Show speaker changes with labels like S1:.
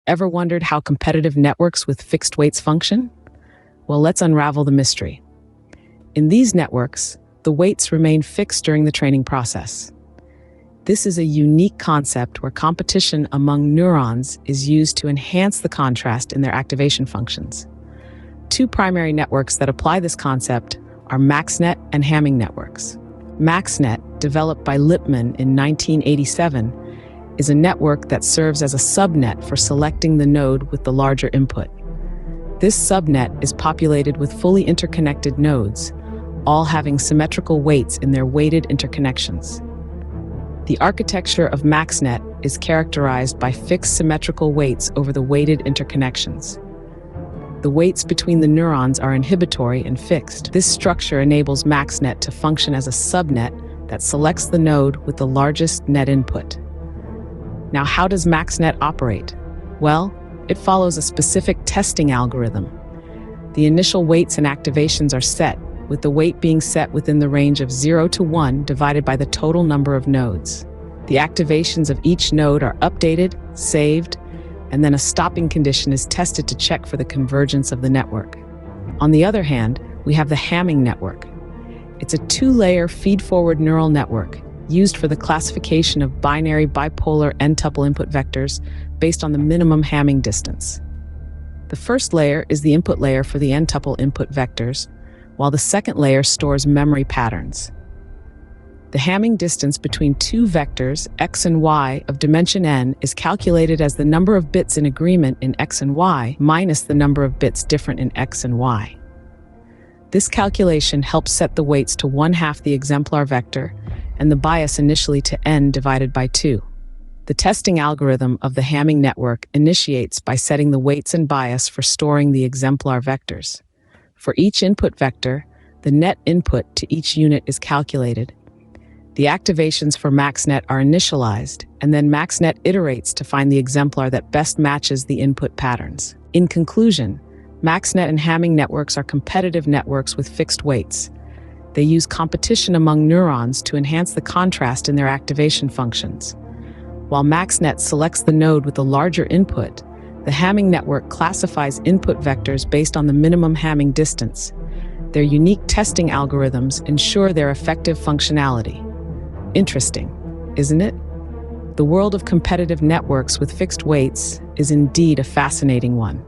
S1: Ever wondered how competitive networks with fixed weights function? Well, let's unravel the mystery. In these networks, the weights remain fixed during the training process. This is a unique concept where competition among neurons is used to enhance the contrast in their activation functions. Two primary networks that apply this concept are Maxnet and Hamming networks. Maxnet, developed by Lippmann in 1987, is a network that serves as a subnet for selecting the node with the larger input. This subnet is populated with fully interconnected nodes, all having symmetrical weights in their weighted interconnections. The architecture of Maxnet is characterized by fixed symmetrical weights over the weighted interconnections. The weights between the neurons are inhibitory and fixed. This structure enables Maxnet to function as a subnet that selects the node with the largest net input. Now, how does Maxnet operate? Well, it follows a specific testing algorithm. The initial weights and activations are set, with the weight being set within the range of 0 to 1 divided by the total number of nodes. The activations of each node are updated, saved, and then a stopping condition is tested to check for the convergence of the network. On the other hand, we have the Hamming network. It's a two-layer feed-forward neural network used for the classification of binary bipolar n-tuple input vectors based on the minimum Hamming distance. The first layer is the input layer for the n-tuple input vectors, while the second layer stores memory patterns. The Hamming distance between two vectors, x and y, of dimension n is calculated as the number of bits in agreement in x and y minus the number of bits different in x and y. This calculation helps set the weights to 1/2 the exemplar vector and the bias initially to n divided by 2. The testing algorithm of the Hamming network initiates by setting the weights and bias for storing the exemplar vectors. For each input vector, the net input to each unit is calculated. The activations for Maxnet are initialized, and then Maxnet iterates to find the exemplar that best matches the input patterns. In conclusion, Maxnet and Hamming networks are competitive networks with fixed weights. They use competition among neurons to enhance the contrast in their activation functions. While Maxnet selects the node with the larger input, the Hamming network classifies input vectors based on the minimum Hamming distance. Their unique testing algorithms ensure their effective functionality. Interesting, isn't it? The world of competitive networks with fixed weights is indeed a fascinating one.